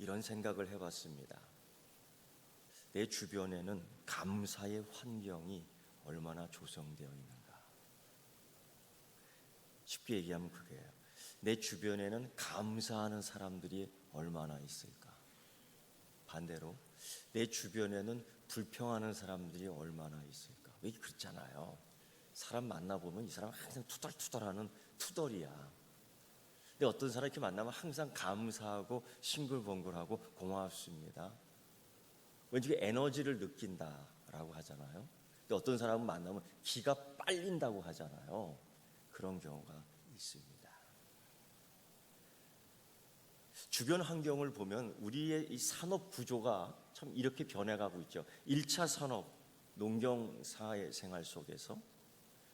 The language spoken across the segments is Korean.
이런 생각을 해봤습니다. 내 주변에는 감사의 환경이 얼마나 조성되어 있는가. 쉽게 얘기하면 그게요. 내 주변에는 감사하는 사람들이 얼마나 있을까. 반대로 내 주변에는 불평하는 사람들이 얼마나 있을까. 왜 그렇잖아요. 사람 만나보면 이 사람 항상 투덜투덜하는 투덜이야. 근데 어떤 사람 이렇게 만나면 항상 감사하고 싱글벙글하고 고맙습니다. 왠지 에너지를 느낀다라고 하잖아요. 근데 어떤 사람은 만나면 기가 빨린다고 하잖아요. 그런 경우가 있습니다. 주변 환경을 보면 우리의 이 산업 구조가 참 이렇게 변해가고 있죠. 1차 산업, 농경사회 생활 속에서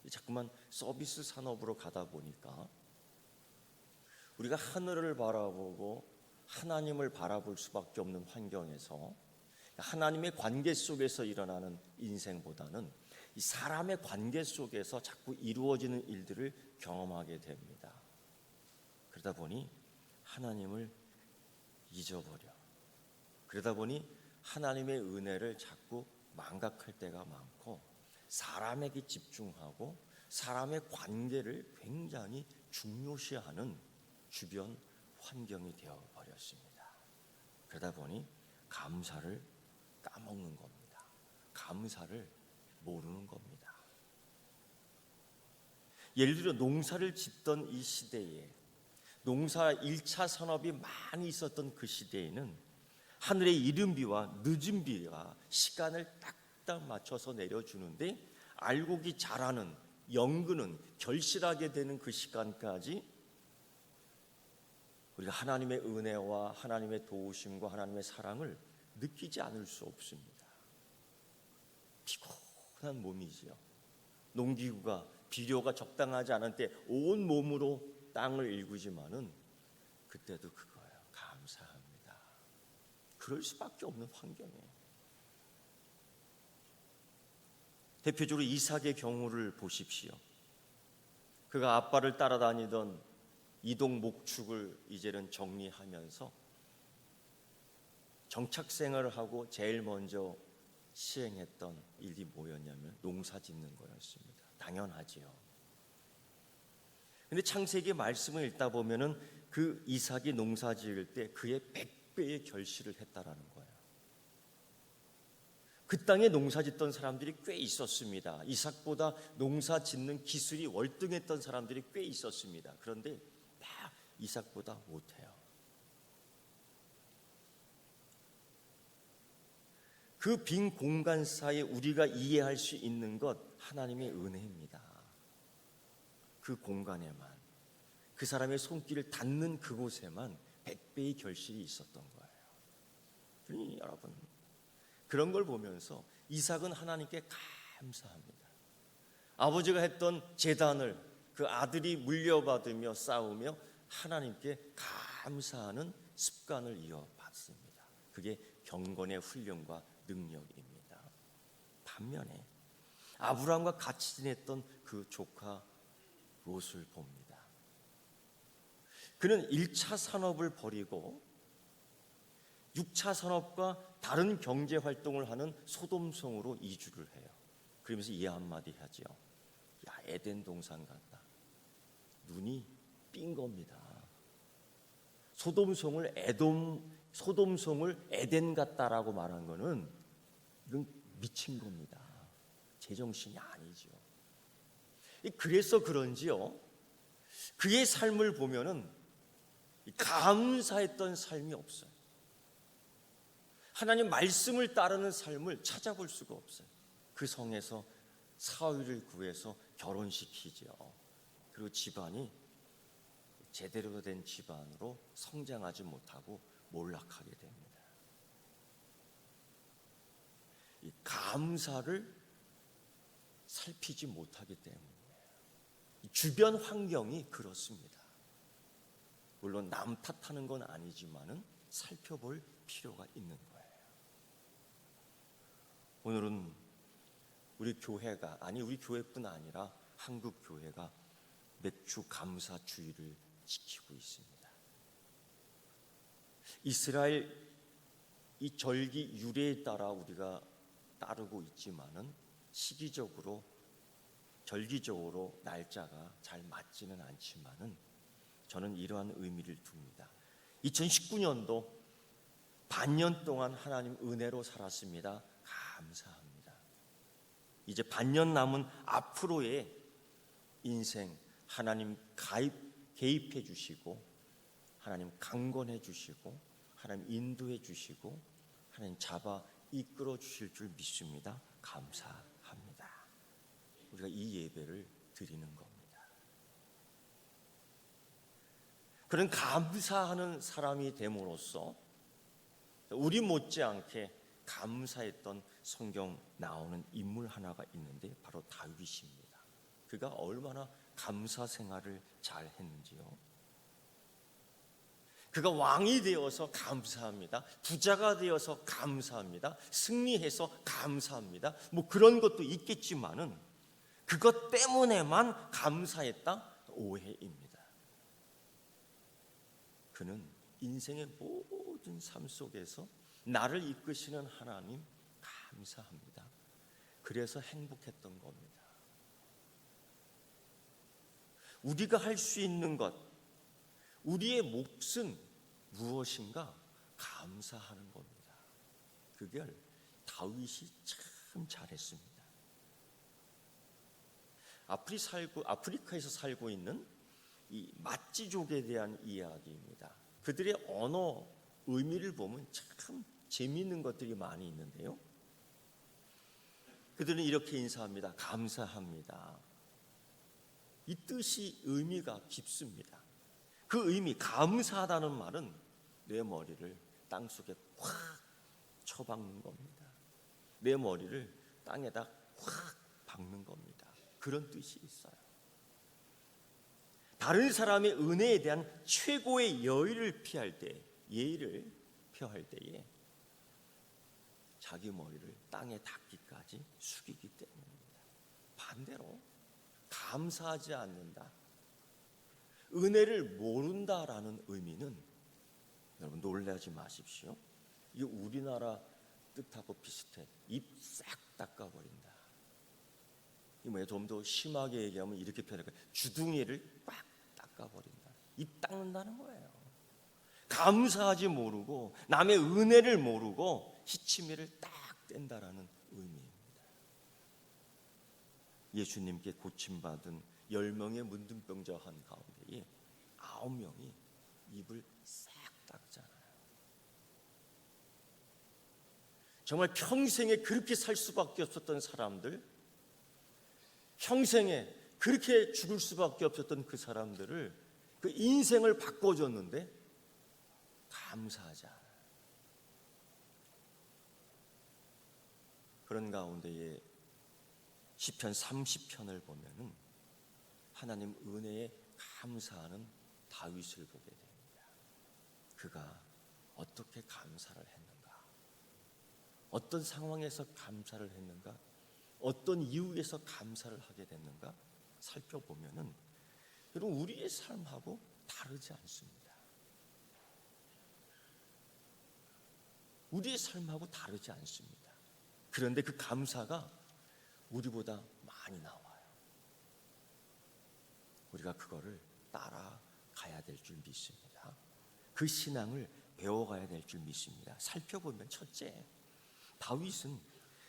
자꾸만 서비스 산업으로 가다 보니까 우리가 하늘을 바라보고 하나님을 바라볼 수밖에 없는 환경에서 하나님의 관계 속에서 일어나는 인생보다는 이 사람의 관계 속에서 자꾸 이루어지는 일들을 경험하게 됩니다. 그러다 보니 하나님을 잊어버려. 그러다 보니 하나님의 은혜를 자꾸 망각할 때가 많고 사람에게 집중하고 사람의 관계를 굉장히 중요시하는 주변 환경이 되어버렸습니다. 그러다 보니 감사를 까먹는 겁니다. 감사를 모르는 겁니다. 예를 들어 농사를 짓던 이 시대에 농사 1차 산업이 많이 있었던 그 시대에는 하늘의 이른 비와 늦은 비가 시간을 딱딱 맞춰서 내려주는데 알곡이 자라는 연근은 결실하게 되는 그 시간까지 우리가 하나님의 은혜와 하나님의 도우심과 하나님의 사랑을 느끼지 않을 수 없습니다. 피곤한 몸이지요. 농기구가 비료가 적당하지 않은 때 온 몸으로 땅을 일구지만은 그때도 그거예요. 감사합니다. 그럴 수밖에 없는 환경이에요. 대표적으로 이삭의 경우를 보십시오. 그가 아빠를 따라다니던 이동 목축을 이제는 정리하면서 정착 생활을 하고 제일 먼저 시행했던 일이 뭐였냐면 농사 짓는 거였습니다. 당연하지요. 근데 창세기 말씀을 읽다 보면은 그 이삭이 농사 지을 때 그의 100배의 결실을 했다라는 거예요. 그 땅에 농사 짓던 사람들이 꽤 있었습니다. 이삭보다 농사 짓는 기술이 월등했던 사람들이 꽤 있었습니다. 그런데 다 이삭보다 못해요. 그 빈 공간 사이에 우리가 이해할 수 있는 것 하나님의 은혜입니다. 그 공간에만 그 사람의 손길을 닿는 그곳에만 100배의 결실이 있었던 거예요. 그러니 여러분 그런 걸 보면서 이삭은 하나님께 감사합니다. 아버지가 했던 제단을 그 아들이 물려받으며 싸우며 하나님께 감사하는 습관을 이어받습니다. 그게 경건의 훈련과 능력입니다. 반면에 아브라함과 같이 지냈던 그 조카 롯을 봅니다. 그는 1차 산업을 버리고 6차 산업과 다른 경제 활동을 하는 소돔성으로 이주를 해요. 그러면서 이 한마디 하지요. 야, 에덴 동산 같다. 눈이 삔 겁니다. 소돔성을 에덴 같다라고 말한 거는 이건 미친 겁니다. 제정신이 아니죠. 그래서 그런지요. 그의 삶을 보면은 감사했던 삶이 없어요. 하나님 말씀을 따르는 삶을 찾아볼 수가 없어요. 그 성에서 사위를 구해서 결혼시키죠. 그리고 집안이 제대로 된 집안으로 성장하지 못하고 몰락하게 됩니다. 이 감사를 살피지 못하기 때문이에요. 주변 환경이 그렇습니다. 물론 남 탓하는 건 아니지만은 살펴볼 필요가 있는 거예요. 오늘은 우리 교회뿐 아니라 한국 교회가 맥주 감사 주의를 지키고 있습니다. 이스라엘 이 절기 유래에 따라 우리가 따르고 있지만은 시기적으로 절기적으로 날짜가 잘 맞지는 않지만은 저는 이러한 의미를 둡니다. 2019년도 반년 동안 하나님 은혜로 살았습니다. 감사합니다. 이제 반년 남은 앞으로의 인생 하나님 개입해 주시고 하나님 강권해 주시고 하나님 인도해 주시고 하나님 잡아 이끌어 주실 줄 믿습니다. 감사합니다. 우리가 이 예배를 드리는 겁니다. 그런 감사하는 사람이 됨으로써 우리 못지않게 감사했던 성경 나오는 인물 하나가 있는데 바로 다윗입니다. 그가 얼마나 감사 생활을 잘 했는지요. 그가 왕이 되어서 감사합니다. 부자가 되어서 감사합니다. 승리해서 감사합니다. 뭐 그런 것도 있겠지만은 그것 때문에만 감사했다? 오해입니다. 그는 인생의 모든 삶 속에서 나를 이끄시는 하나님 감사합니다. 그래서 행복했던 겁니다. 우리가 할 수 있는 것, 우리의 몫은 무엇인가? 감사하는 겁니다. 그걸 다윗이 참 잘했습니다. 아프리카에서 살고 있는 이 마찌족에 대한 이야기입니다. 그들의 언어 의미를 보면 참 재미있는 것들이 많이 있는데요. 그들은 이렇게 인사합니다. 감사합니다. 이 뜻이 의미가 깊습니다. 그 의미, 감사하다는 말은 내 머리를 땅속에 확 쳐박는 겁니다. 내 머리를 땅에다 확 박는 겁니다. 그런 뜻이 있어요. 다른 사람의 은혜에 대한 최고의 예의를 표할 때에 자기 머리를 땅에 닿기까지 숙이기 때문입니다. 반대로 감사하지 않는다, 은혜를 모른다라는 의미는 여러분 놀라지 마십시오. 이게 우리나라 뜻하고 비슷해. 입 싹 닦아버린다. 이 뭐예요? 좀 더 심하게 얘기하면 이렇게 표현할까요? 주둥이를 꽉 닦아버린다. 입 닦는다는 거예요. 감사하지 모르고 남의 은혜를 모르고 시치미를 딱 뗀다라는 의미입니다. 예수님께 고침받은 10명의 문둥병자 한 가운데에 9명이 입을 싹 닦잖아요. 정말 평생에 그렇게 살 수밖에 없었던 사람들, 평생에 그렇게 죽을 수밖에 없었던 그 사람들을, 그 인생을 바꿔줬는데 감사하지 않아요. 그런 가운데에 시편 30편을 보면은 하나님 은혜에 감사하는 다윗을 보게 됩니다. 그가 어떻게 감사를 했는가? 어떤 상황에서 감사를 했는가? 어떤 이유에서 감사를 하게 됐는가? 살펴보면은 여러분 우리의 삶하고 다르지 않습니다. 우리의 삶하고 다르지 않습니다. 그런데 그 감사가 우리보다 많이 나와요. 우리가 그거를 따라가야 될 줄 믿습니다. 그 신앙을 배워가야 될 줄 믿습니다. 살펴보면 첫째, 다윗은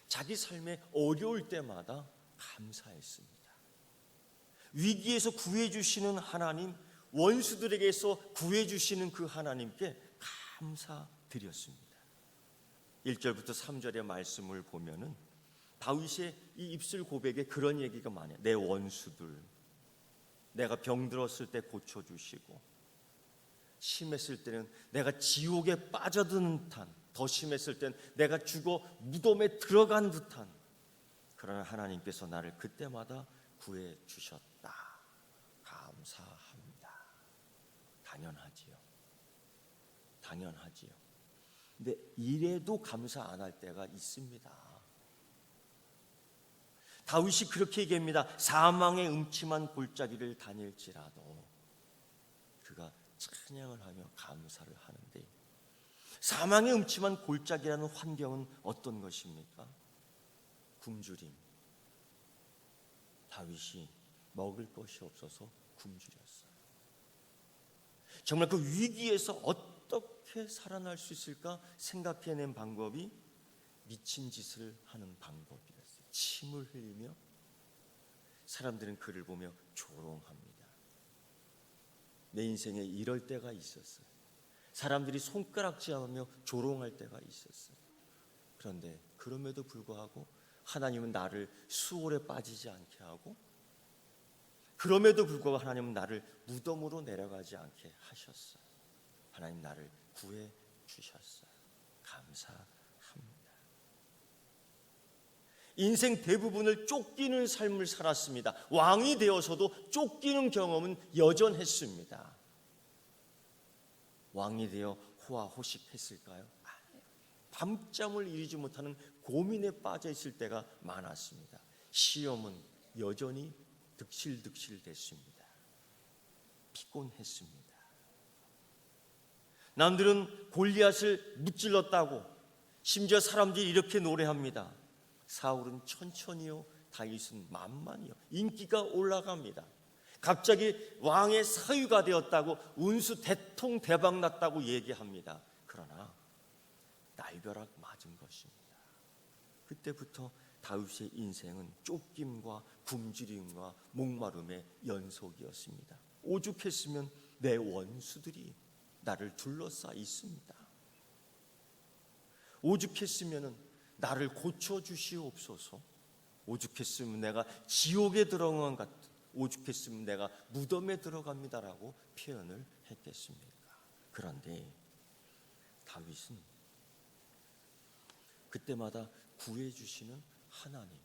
자기 삶에 어려울 때마다 감사했습니다. 위기에서 구해주시는 하나님, 원수들에게서 구해주시는 그 하나님께 감사드렸습니다. 1절부터 3절의 말씀을 보면은 다윗의 이 입술 고백에 그런 얘기가 많아요. 내 원수들, 내가 병들었을 때 고쳐주시고, 심했을 때는 내가 지옥에 빠져드는 듯한, 더 심했을 때는 내가 죽어 무덤에 들어간 듯한 그러나 하나님께서 나를 그때마다 구해주셨다. 감사합니다. 당연하지요. 당연하지요. 근데 이래도 감사 안 할 때가 있습니다. 다윗이 그렇게 얘기합니다. 사망의 음침한 골짜기를 다닐지라도 그가 찬양을 하며 감사를 하는데 사망의 음침한 골짜기라는 환경은 어떤 것입니까? 굶주림. 다윗이 먹을 것이 없어서 굶주렸어요. 정말 그 위기에서 어떻게 살아날 수 있을까 생각해낸 방법이 미친 짓을 하는 방법이었어요. 침을 흘리며 사람들은 그를 보며 조롱합니다. 내 인생에 이럴 때가 있었어요. 사람들이 손가락질하며 조롱할 때가 있었어요. 그런데 그럼에도 불구하고 하나님은 나를 수월에 빠지지 않게 하고, 그럼에도 불구하고 하나님은 나를 무덤으로 내려가지 않게 하셨어요. 하나님 나를 구해 주셨어요. 감사합니다. 인생 대부분을 쫓기는 삶을 살았습니다. 왕이 되어서도 쫓기는 경험은 여전했습니다. 왕이 되어 호화호식했을까요? 밤잠을 이루지 못하는 고민에 빠져 있을 때가 많았습니다. 시험은 여전히 득실득실 됐습니다. 피곤했습니다. 남들은 골리앗을 무찔렀다고, 심지어 사람들이 이렇게 노래합니다. 사울은 천천히요, 다윗은 만만히요. 인기가 올라갑니다. 갑자기 왕의 사위가 되었다고, 운수 대통 대박 났다고 얘기합니다. 그러나 날벼락 맞은 것입니다. 그때부터 다윗의 인생은 쫓김과 굶주림과 목마름의 연속이었습니다. 오죽했으면 내 원수들이 나를 둘러싸 있습니다. 오죽했으면 나를 고쳐주시옵소서. 오죽했으면 내가 지옥에 들어간 것 같은, 오죽했으면 내가 무덤에 들어갑니다라고 표현을 했겠습니까? 그런데 다윗은 그때마다 구해주시는 하나님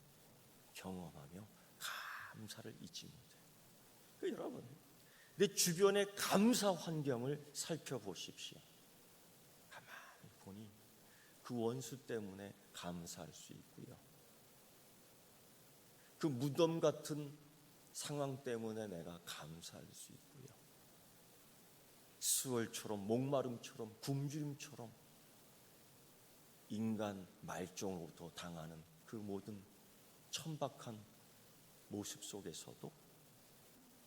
경험하며 감사를 잊지 못해요. 여러분, 내 주변의 감사 환경을 살펴보십시오. 가만히 보니 그 원수 때문에 감사할 수 있고요, 그 무덤 같은 상황 때문에 내가 감사할 수 있고요, 수월처럼 목마름처럼 굶주림처럼 인간 말종으로부터 당하는 그 모든 천박한 모습 속에서도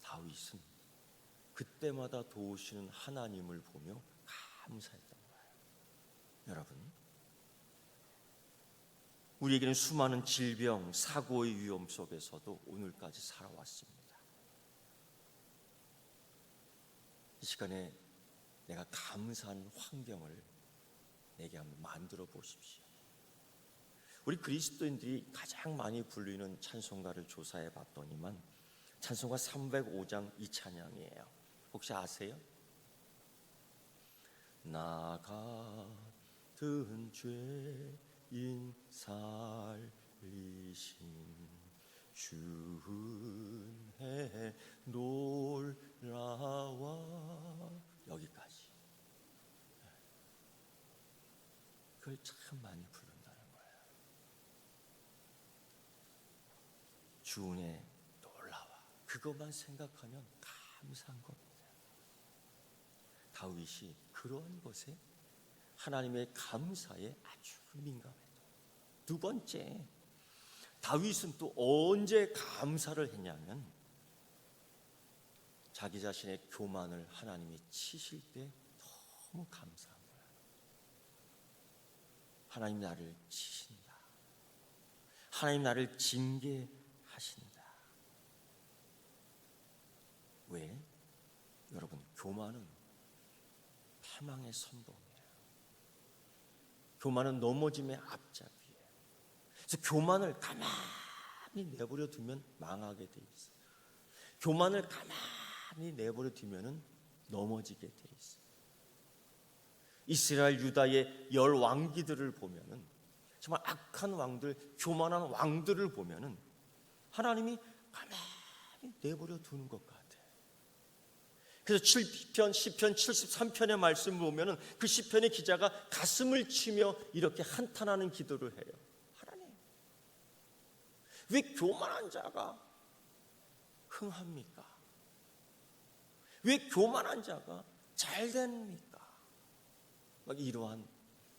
다윗은 그때마다 도우시는 하나님을 보며 감사했던 거예요. 여러분, 우리에게는 수많은 질병, 사고의 위험 속에서도 오늘까지 살아왔습니다. 이 시간에 내가 감사하는 환경을 내게 한번 만들어 보십시오. 우리 그리스도인들이 가장 많이 부르는 찬송가를 조사해 봤더니만 찬송가 305장 이 찬양이에요. 혹시 아세요? 나 같은 죄인 살리신 주 은혜 놀라와, 여기까지. 그걸 참 많이 부른다는 거예요. 주 은혜 놀라와, 그것만 생각하면 감사한 겁니다. 다윗이 그러한 것에, 하나님의 감사에 아주 민감해요. 두 번째, 다윗은 또 언제 감사를 했냐면 자기 자신의 교만을 하나님이 치실 때 너무 감사한 거예요. 하나님 나를 치신다. 하나님 나를 징계하신다. 왜? 여러분, 교만은 패망의 선봉이에요. 교만은 넘어짐의 앞잡이에요. 그래서 교만을 가만히 내버려 두면 망하게 돼 있어요. 교만을 가만히 내버려 두면은 넘어지게 돼 있어요. 이스라엘 유다의 10 왕기들을 보면은, 정말 악한 왕들, 교만한 왕들을 보면은 하나님이 가만히 내버려 두는 것 같아요. 그래서 7편, 10편, 73편의 말씀을 보면은 그 시편의 기자가 가슴을 치며 이렇게 한탄하는 기도를 해요. 하나님, 왜 교만한 자가 흥합니까? 왜 교만한 자가 잘 됩니까? 막 이러한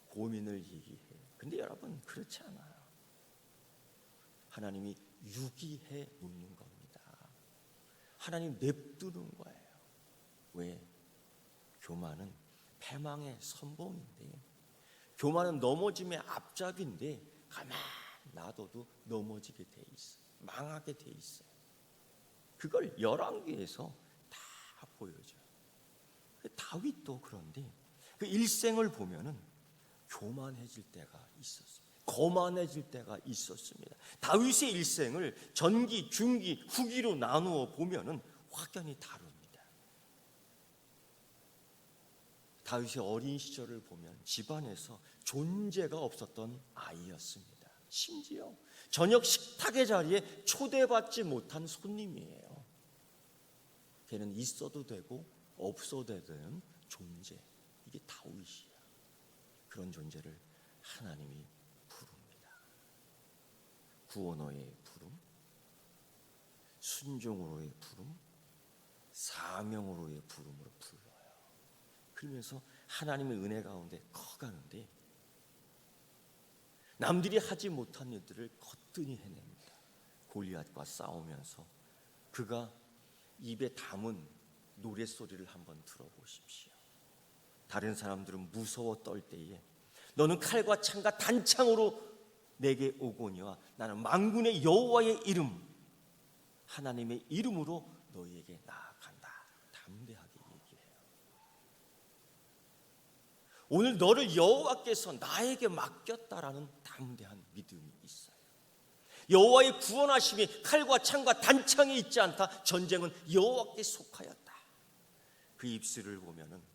고민을 얘기해요. 근데 여러분 그렇지 않아요. 하나님이 유기해 놓는 겁니다. 하나님 냅두는 거예요. 왜? 교만은 패망의 선봉인데, 교만은 넘어짐의 앞잡이인데 가만 놔둬도 넘어지게 돼 있어요. 망하게 돼 있어요. 그걸 열왕기에서 다 보여줘요. 다윗도 그런데 그 일생을 보면은 교만해질 때가 있었습니다. 거만해질 때가 있었습니다. 다윗의 일생을 전기, 중기, 후기로 나누어 보면은 확연히 다릅니다. 다윗의 어린 시절을 보면 집안에서 존재가 없었던 아이였습니다. 심지어 저녁 식탁의 자리에 초대받지 못한 손님이에요. 걔는 있어도 되고 없어도 되는 존재. 이게 다윗이야. 그런 존재를 하나님이 부릅니다. 구원어의 부름, 순종으로의 부름, 사명으로의 부름으로 불러요. 그러면서 하나님의 은혜 가운데 커가는데 남들이 하지 못한 일들을 거뜬히 해냅니다. 골리앗과 싸우면서 그가 입에 담은 노랫소리를 한번 들어보십시오. 다른 사람들은 무서워 떨 때에 너는 칼과 창과 단창으로 내게 오거니와 나는 만군의 여호와의 이름, 하나님의 이름으로 너희에게 나아간다. 담대하게 얘기해요. 오늘 너를 여호와께서 나에게 맡겼다라는 담대한 믿음이 있어요. 여호와의 구원하심이 칼과 창과 단창에 있지 않다. 전쟁은 여호와께 속하였다. 그 입술을 보면은,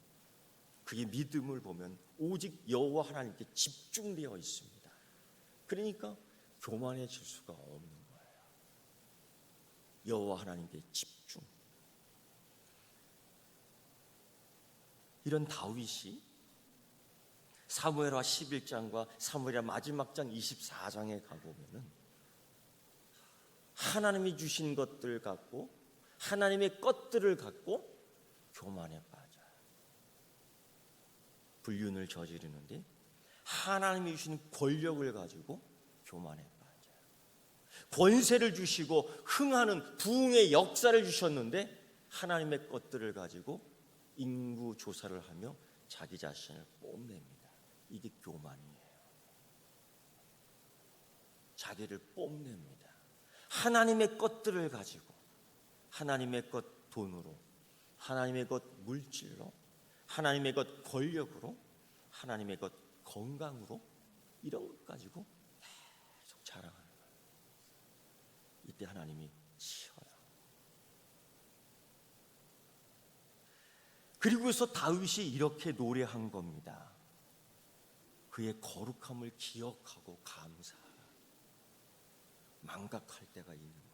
그의 믿음을 보면 오직 여호와 하나님께 집중되어 있습니다. 그러니까 교만해질 수가 없는 거예요. 여호와 하나님께 집중. 이런 다윗이 사무엘하 11장과 사무엘하 마지막 장 24장에 가보면은 하나님이 주신 것들 갖고, 하나님의 것들을 갖고 교만에 빠져요. 불륜을 저지르는데 하나님이 주시는 권력을 가지고 교만에 빠져요. 권세를 주시고 흥하는 부흥의 역사를 주셨는데 하나님의 것들을 가지고 인구 조사를 하며 자기 자신을 뽐냅니다. 이게 교만이에요. 자기를 뽐냅니다. 하나님의 것들을 가지고, 하나님의 것 돈으로, 하나님의 것 물질로, 하나님의 것 권력으로, 하나님의 것 건강으로, 이런 것 가지고 계속 자랑하는 거예요. 이때 하나님이 치어요. 그리고서 다윗이 이렇게 노래한 겁니다. 그의 거룩함을 기억하고 감사하라. 망각할 때가 있는 거예요.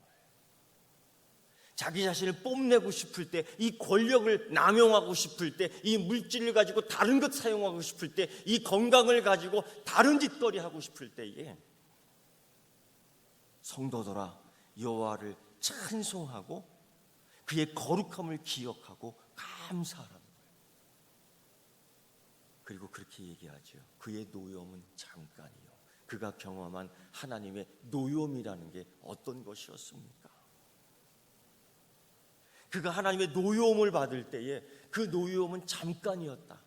자기 자신을 뽐내고 싶을 때, 이 권력을 남용하고 싶을 때, 이 물질을 가지고 다른 것 사용하고 싶을 때, 이 건강을 가지고 다른 짓거리 하고 싶을 때에 성도들아 여호와를 찬송하고 그의 거룩함을 기억하고 감사하라는 거예요. 그리고 그렇게 얘기하죠. 그의 노염은 잠깐이요. 그가 경험한 하나님의 노염이라는 게 어떤 것이었습니까? 그가 하나님의 노여움을 받을 때에 그 노여움은 잠깐이었다.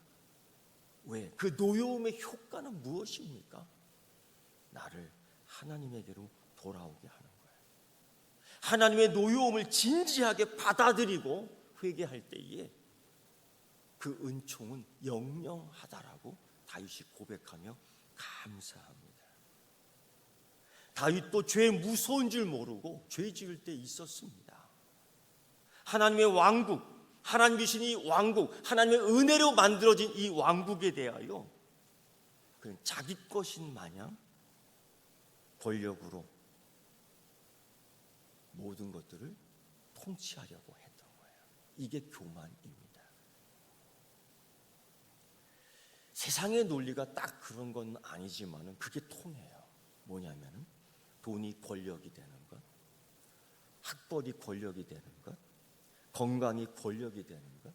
왜? 그 노여움의 효과는 무엇입니까? 나를 하나님에게로 돌아오게 하는 거예요. 하나님의 노여움을 진지하게 받아들이고 회개할 때에 그 은총은 영영하다라고 다윗이 고백하며 감사합니다. 다윗도 죄 무서운 줄 모르고 죄 지을 때 있었습니다. 하나님의 왕국, 하나님 주신 이 왕국, 하나님의 은혜로 만들어진 이 왕국에 대하여 그는 자기 것인 마냥 권력으로 모든 것들을 통치하려고 했던 거예요. 이게 교만입니다. 세상의 논리가 딱 그런 건 아니지만은 그게 통해요. 뭐냐면은 돈이 권력이 되는 것, 학벌이 권력이 되는 것, 건강이 권력이 되는 것,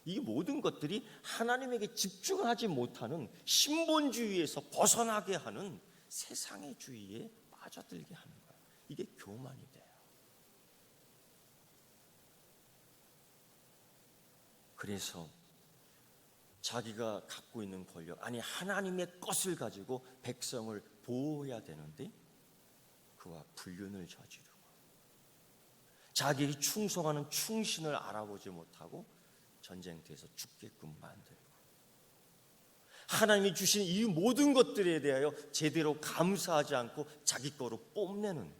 이 모든 것들이 하나님에게 집중하지 못하는 신본주의에서 벗어나게 하는 세상의 주의에 빠져들게 하는 거예요. 이게 교만이 돼요. 그래서 자기가 갖고 있는 권력, 아니 하나님의 것을 가지고 백성을 보호해야 되는데 그와 불륜을 저지르고 자기에게 충성하는 충신을 알아보지 못하고 전쟁터에서 죽게끔 만들고 하나님이 주신 이 모든 것들에 대하여 제대로 감사하지 않고 자기 거로 뽐내는,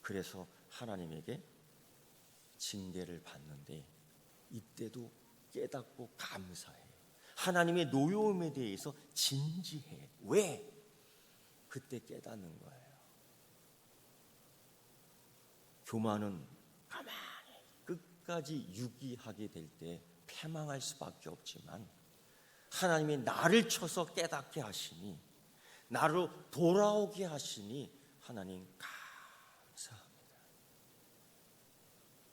그래서 하나님에게 징계를 받는데 이때도 깨닫고 감사해. 하나님의 노여움에 대해서 진지해. 왜? 그때 깨닫는 거예요. 교만은 가만히 끝까지 유기하게 될 때 패망할 수밖에 없지만 하나님이 나를 쳐서 깨닫게 하시니, 나로 돌아오게 하시니 하나님 감사합니다.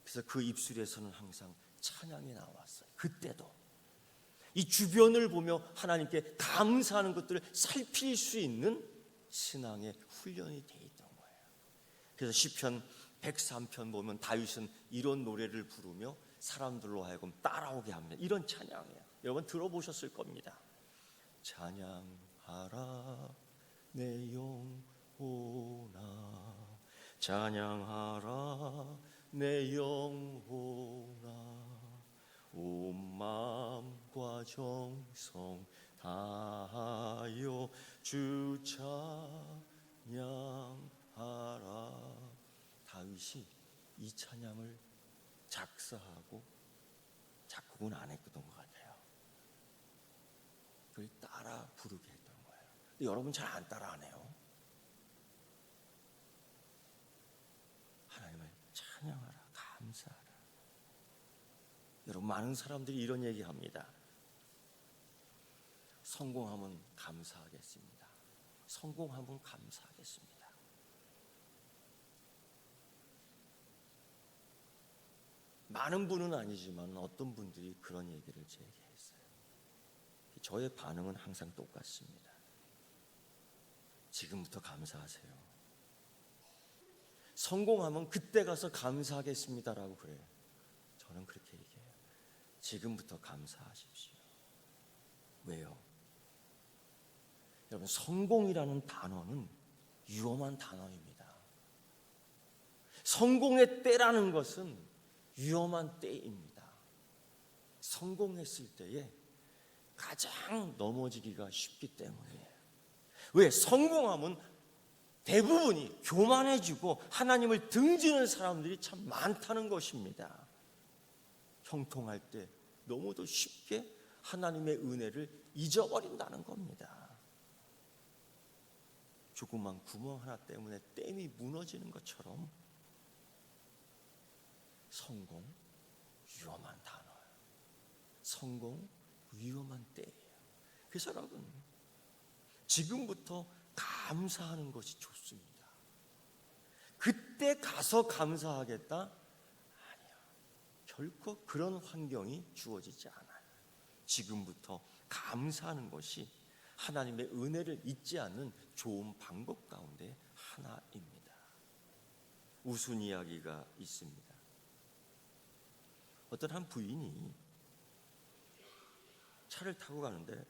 그래서 그 입술에서는 항상 찬양이 나왔어요. 그때도 이 주변을 보며 하나님께 감사하는 것들을 살필 수 있는 신앙의 훈련이 돼 있던 거예요. 그래서 시편 103편 보면 다윗은 이런 노래를 부르며 사람들로 하여금 따라오게 합니다. 이런 찬양이에요. 여러분 들어보셨을 겁니다. 찬양하라 내 영혼아, 찬양하라 내 영혼아, 온 마음과 정성 다하여 주 찬양하라. 다윗이 이 찬양을 작사하고 작곡은 안 했던 것 같아요. 그걸 따라 부르게 했던 거예요. 근데 여러분 잘 안 따라하네요. 하나님을 찬양하라, 감사하라. 여러분 많은 사람들이 이런 얘기합니다. 성공하면 감사하겠습니다. 성공하면 감사하겠습니다. 많은 분은 아니지만 어떤 분들이 그런 얘기를 제게 했어요. 저의 반응은 항상 똑같습니다. 지금부터 감사하세요. 성공하면 그때 가서 감사하겠습니다라고 그래요. 저는 그렇게 얘기해요. 지금부터 감사하십시오. 왜요? 여러분 성공이라는 단어는 위험한 단어입니다. 성공의 때라는 것은 위험한 때입니다. 성공했을 때에 가장 넘어지기가 쉽기 때문이에요. 왜? 성공하면 대부분이 교만해지고 하나님을 등지는 사람들이 참 많다는 것입니다. 형통할 때 너무도 쉽게 하나님의 은혜를 잊어버린다는 겁니다. 조그만 구멍 하나 때문에 댐이 무너지는 것처럼 성공 위험한 단어예요. 성공 위험한 때예요. 그래서 여러분 지금부터 감사하는 것이 좋습니다. 그때 가서 감사하겠다? 아니요. 결코 그런 환경이 주어지지 않아요. 지금부터 감사하는 것이 하나님의 은혜를 잊지 않는 좋은 방법 가운데 하나입니다. 웃은 이야기가 있습니다. 어떤 한 부인이 차를 타고 가는데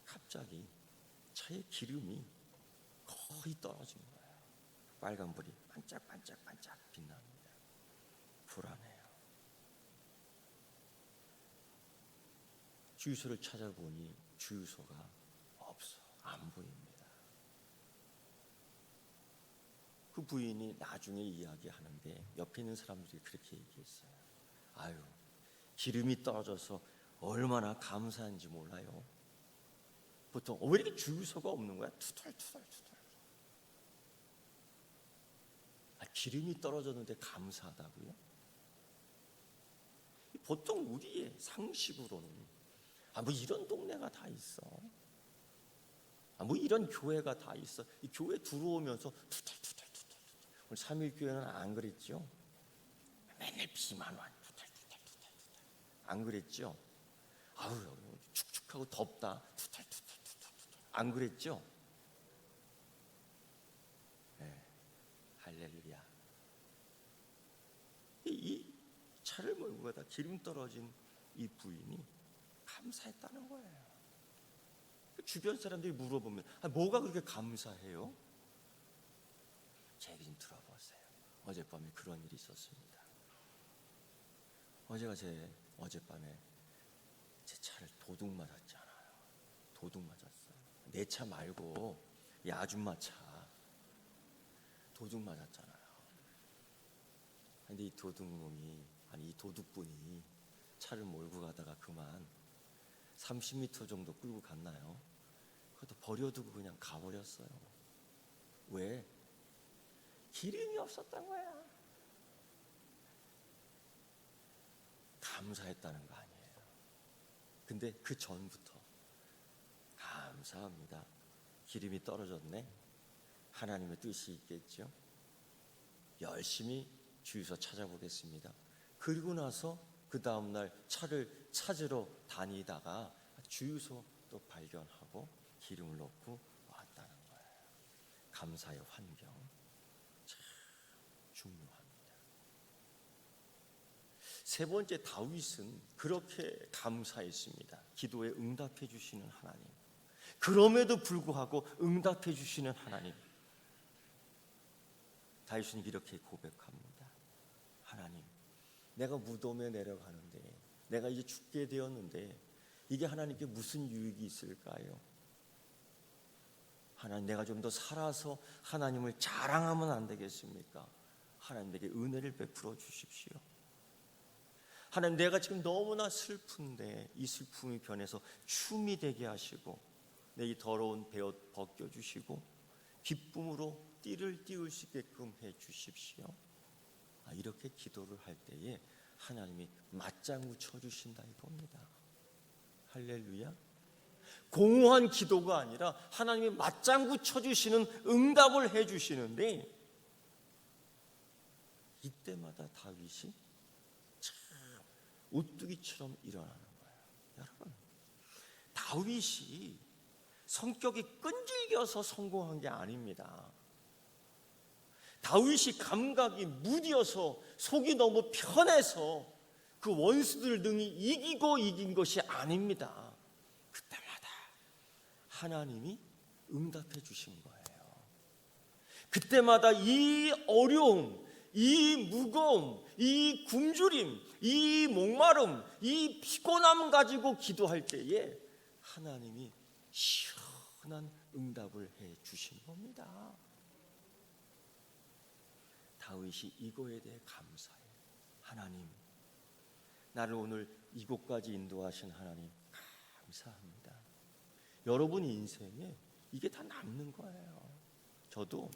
갑자기 차에 기름이 거의 떨어진 거예요. 빨간불이 반짝반짝반짝 빛납니다. 불안해요. 주유소를 찾아보니 주유소가 없어. 안 보입니다. 그 부인이 나중에 이야기하는데 옆에 있는 사람들이 그렇게 얘기했어요. 아유, 기름이 떨어져서 얼마나 감사한지 몰라요. 보통 왜 이렇게 주유소가 없는 거야? 투덜투덜투덜. 기름이 떨어졌는데 감사하다고요? 보통 우리의 상식으로는 뭐 이런 동네가 다 있어. 뭐 이런 교회가 다 있어. 이 교회 들어오면서 투덜투덜투덜. 오늘 3.1교회는 안 그랬죠? 맨날 비만 와. 투덜투덜투덜. 안 그랬죠? 아우 축축하고 덥다. 안 그랬죠? 네. 할렐루야. 이 차를 몰고 가다 기름 떨어진 이 부인이 감사했다는 거예요. 주변 사람들이 물어보면 뭐가 그렇게 감사해요? 제 얘기 좀 들어보세요. 어젯밤에 그런 일이 있었습니다. 어젯밤에 제 차를 도둑 맞았잖아요. 도둑 맞았어요. 내 차 말고 이 아줌마 차 도둑 맞았잖아요. 근데 이 도둑분이 차를 몰고 가다가 그만 30m 정도 끌고 갔나요? 그것도 버려두고 그냥 가버렸어요. 왜? 기름이 없었던 거야. 감사했다는 거 아니에요. 근데 그 전부터 감사합니다. 기름이 떨어졌네. 하나님의 뜻이 있겠죠. 열심히 주유소 찾아보겠습니다. 그리고 나서 그 다음날 차를 찾으러 다니다가 주유소 또 발견하고 기름을 넣고 왔다는 거예요. 감사의 환경 참 중요합니다. 세 번째, 다윗은 그렇게 감사했습니다. 기도에 응답해 주시는 하나님. 그럼에도 불구하고 응답해 주시는 하나님. 다윗은 이렇게 고백합니다. 하나님, 내가 무덤에 내려가는데, 내가 이제 죽게 되었는데 이게 하나님께 무슨 유익이 있을까요? 하나님, 내가 좀 더 살아서 하나님을 자랑하면 안 되겠습니까? 하나님, 내게 은혜를 베풀어 주십시오. 하나님, 내가 지금 너무나 슬픈데 이 슬픔이 변해서 춤이 되게 하시고 내 이 더러운 베옷 벗겨주시고 기쁨으로 띠를 띄울 수 있게끔 해주십시오. 이렇게 기도를 할 때에 하나님이 맞장구 쳐주신다 이겁니다. 할렐루야. 공허한 기도가 아니라 하나님이 맞장구 쳐주시는 응답을 해주시는데, 이때마다 다윗이 참 오뚜기처럼 일어나는 거예요. 여러분, 다윗이 성격이 끈질겨서 성공한 게 아닙니다. 다윗이 감각이 무뎌서 속이 너무 편해서 그 원수들을 능히 이긴 것이 아닙니다. 그때마다 하나님이 응답해 주신 거예요. 그때마다 이 어려움, 이 무거움, 이 굶주림, 이 목마름, 이 피곤함 가지고 기도할 때에 하나님이 시원한 응답을 해 주신 겁니다. 다윗이 이거에 대해 감사해요. 하나님, 나를 오늘 이곳까지 인도하신 하나님 감사합니다. 여러분 인생에 이게 다 남는 거예요. 저도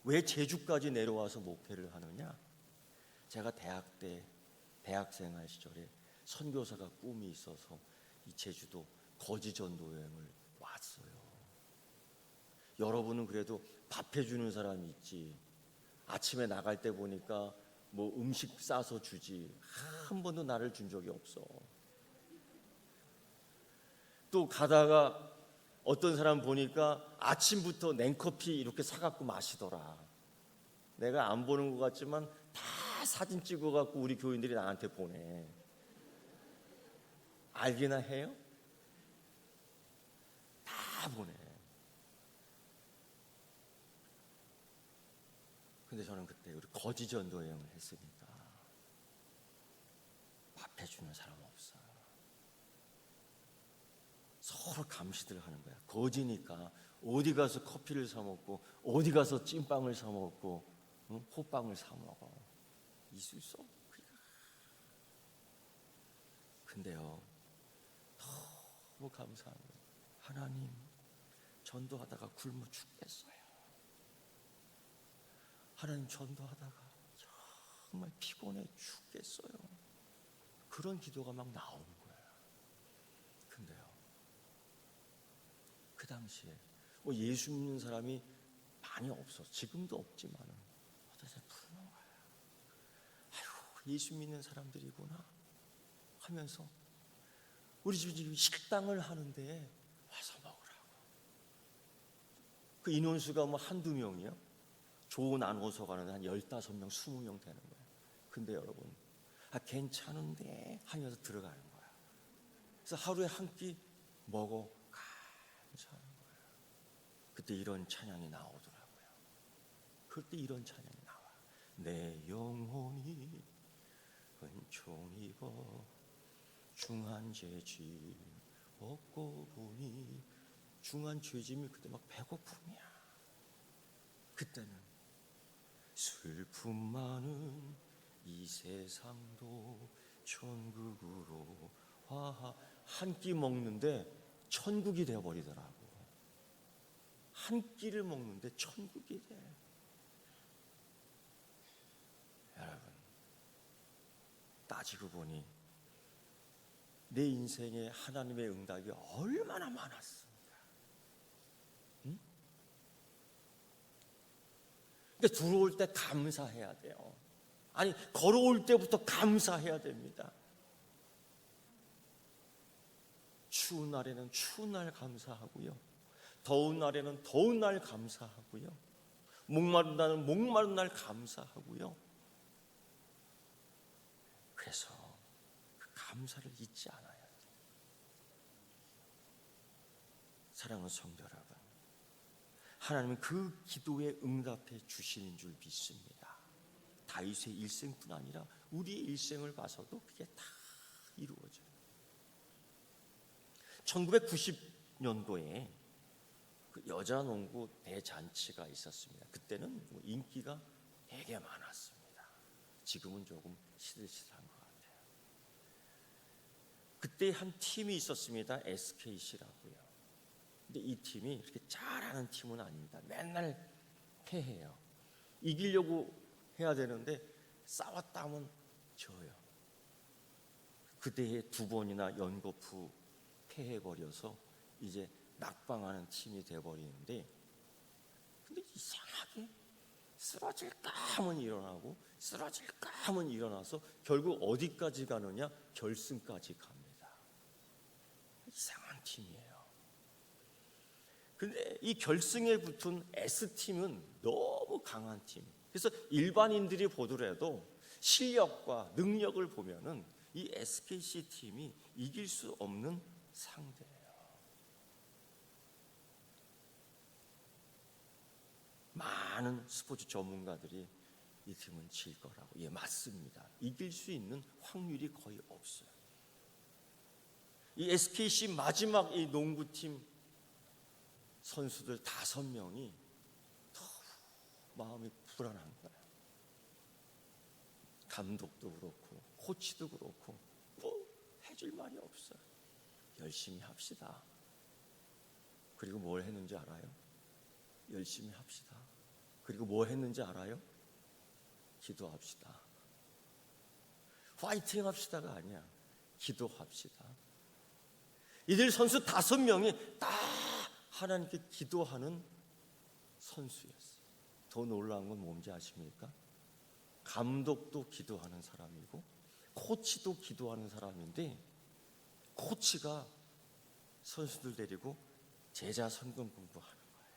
왜 제주까지 내려와서 목회를 하느냐? 제가 대학생활 시절에 선교사가 꿈이 있어서 이 제주도 거지전도 여행을 왔어요. 여러분은 그래도 밥 해주는 사람이 있지, 아침에 나갈 때 보니까 뭐 음식 싸서 주지 한 번도 나를 준 적이 없어. 또 가다가 어떤 사람 보니까 아침부터 냉커피 이렇게 사갖고 마시더라. 내가 안 보는 것 같지만 다 사진 찍어갖고 우리 교인들이 나한테 보내. 알기나 해요? 다 보내. 근데 저는 그때 우리 거지전도 여행을 했으니까 밥 해주는 사람 없어요. 서로 감시들 하는 거야. 거지니까 어디 가서 커피를 사 먹고 어디 가서 찐빵을 사 먹고 호빵을 사 먹어. 있을 수 없어. 근데요, 너무 감사한 거예요. 하나님, 전도하다가 굶어 죽겠어요. 하나님, 전도하다가 정말 피곤해 죽겠어요. 그런 기도가 막 나오는 거예요. 근데요, 그 당시에 뭐 예수 믿는 사람이 많이 없어. 지금도 없지만은 어떠세요? 부르는 거예요. 아유, 예수 믿는 사람들이구나. 하면서 우리 집에 지금 식당을 하는데 와서 먹으라고. 그 인원수가 뭐 한두 명이요. 조 나눠서 가는데 한 15명, 20명 되는 거예요. 근데 여러분, 괜찮은데 하면서 들어가는 거야. 그래서 하루에 한 끼 먹어 감사하는 거예요. 그때 이런 찬양이 나오더라고요. 그때 이런 찬양이 나와. 내 영혼이 은총 입어 중한 죄짐 얻고 보니. 중한 죄짐이 그때 막 배고픔이야. 그때는 슬픔 많은 이 세상도 천국으로 와. 한 끼 먹는데 천국이 되어버리더라고. 한 끼를 먹는데 천국이 돼. 여러분, 따지고 보니 내 인생에 하나님의 응답이 얼마나 많았습니까? 응? 그러니까 들어올 때 감사해야 돼요. 아니, 걸어올 때부터 감사해야 됩니다. 추운 날에는 추운 날 감사하고요. 더운 날에는 더운 날 감사하고요. 목마른 날은 목마른 날 감사하고요. 그래서 그 감사를 잊지 않아야 돼요. 사랑하는 성도 여러분, 하나님은 그 기도에 응답해 주시는 줄 믿습니다. 다윗의 일생뿐 아니라 우리의 일생을 봐서도 그게 다 이루어져요. 1990년도에 그 여자 농구 대잔치가 있었습니다. 그때는 인기가 되게 많았습니다. 지금은 조금 시들시들한 것 같아요. 그때 한 팀이 있었습니다. SKC라고요. 근데 이 팀이 이렇게 잘하는 팀은 아닙니다. 맨날 패해요. 이기려고 해야 되는데 싸웠다 하면 져요. 그대에 2번이나 연거푸 패해버려서 이제 낙방하는 팀이 돼버리는데, 근데 이상하게 쓰러질까 하면 일어나고 쓰러질까 하면 일어나서 결국 어디까지 가느냐? 결승까지 갑니다. 이상한 팀이에요. 근데 이 결승에 붙은 S팀은 너무 강한 팀. 그래서 일반인들이 보더라도 실력과 능력을 보면은 이 SKC 팀이 이길 수 없는 상대예요. 많은 스포츠 전문가들이 이 팀은 질 거라고. 예, 맞습니다. 이길 수 있는 확률이 거의 없어요. 이 SKC 마지막 이 농구팀 선수들 5명이 너무 마음이 불안한 거예요. 감독도 그렇고 코치도 그렇고 뭐 해줄 말이 없어요. 열심히 합시다. 그리고 뭘 했는지 알아요? 열심히 합시다. 그리고 뭐 했는지 알아요? 기도합시다. 파이팅 합시다가 아니야. 기도합시다. 이들 선수 5명이 다 하나님께 기도하는 선수였어요. 더 놀라운 건 뭔지 아십니까? 감독도 기도하는 사람이고 코치도 기도하는 사람인데, 코치가 선수들 데리고 제자 선경 공부하는 거예요.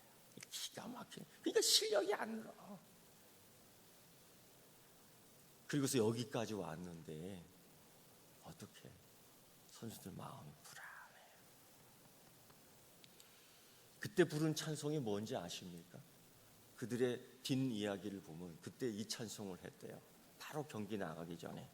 기가 막히게. 그러니까 실력이 안 늘어. 그리고서 여기까지 왔는데 어떻게 선수들 마음이 불안해요. 그때 부른 찬송이 뭔지 아십니까? 그들의 뒷이야기를 보면 그때 이 찬송을 했대요. 바로 경기 나가기 전에.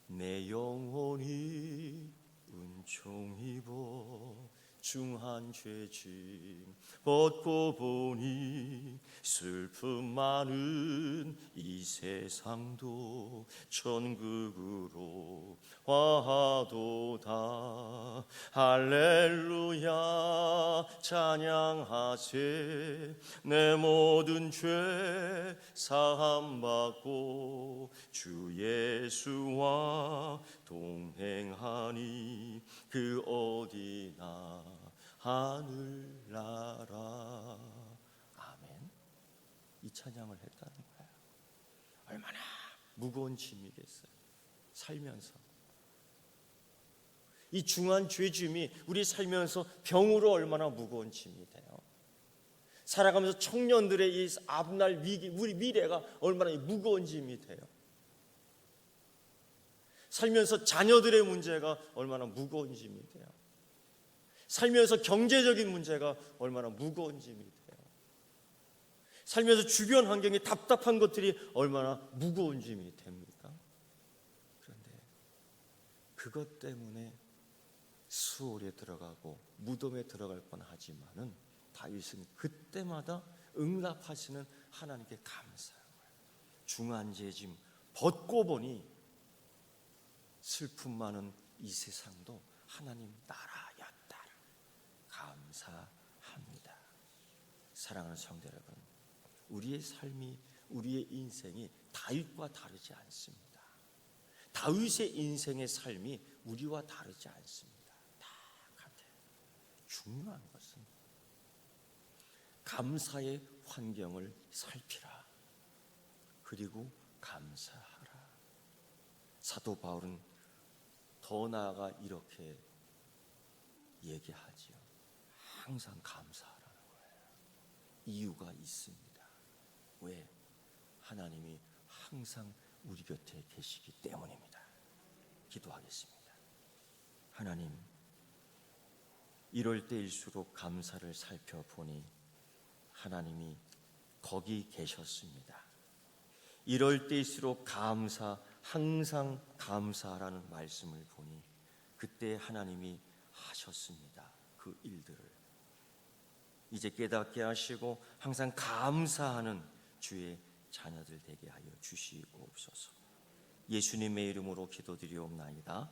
내 영혼이 은총 입어 중한 죄짐 벗고 보니 슬픔 많은 이 세상도 천국으로 와도다. 할렐루야 찬양하세. 내 모든 죄 사함받고 주 예수와 동행하니 그 어디나 하늘나라. 아멘. 이 찬양을 했다는 거예요. 얼마나 무거운 짐이겠어요. 살면서 이 중한 죄짐이 우리 살면서 병으로 얼마나 무거운 짐이 돼요. 살아가면서 청년들의 이 앞날 위기, 우리 미래가 얼마나 무거운 짐이 돼요. 살면서 자녀들의 문제가 얼마나 무거운 짐이 돼요. 살면서 경제적인 문제가 얼마나 무거운 짐이 돼요. 살면서 주변 환경이 답답한 것들이 얼마나 무거운 짐이 됩니까? 그런데 그것 때문에 수월에 들어가고 무덤에 들어갈 뻔하지만은 다윗은 그때마다 응답하시는 하나님께 감사한 거예요. 중한 죄짐 벗고 보니 슬픔 많은 이 세상도 하나님 나라였다. 감사합니다. 사랑하는 성도 여러분, 우리의 삶이, 우리의 인생이 다윗과 다르지 않습니다. 다윗의 인생의 삶이 우리와 다르지 않습니다. 다 같아요. 중요한 것은 감사의 환경을 살피라. 그리고 감사하라. 사도 바울은 더 나아가 이렇게 얘기하지요. 항상 감사하라는 거예요. 이유가 있습니다. 왜? 하나님이 항상 우리 곁에 계시기 때문입니다. 기도하겠습니다. 하나님, 이럴 때일수록 감사를 살펴보니 하나님이 거기 계셨습니다. 이럴 때일수록 항상 감사하라는 말씀을 보니 그때 하나님이 하셨습니다. 그 일들을 이제 깨닫게 하시고 항상 감사하는 주의 자녀들 되게 하여 주시옵소서. 예수님의 이름으로 기도드리옵나이다.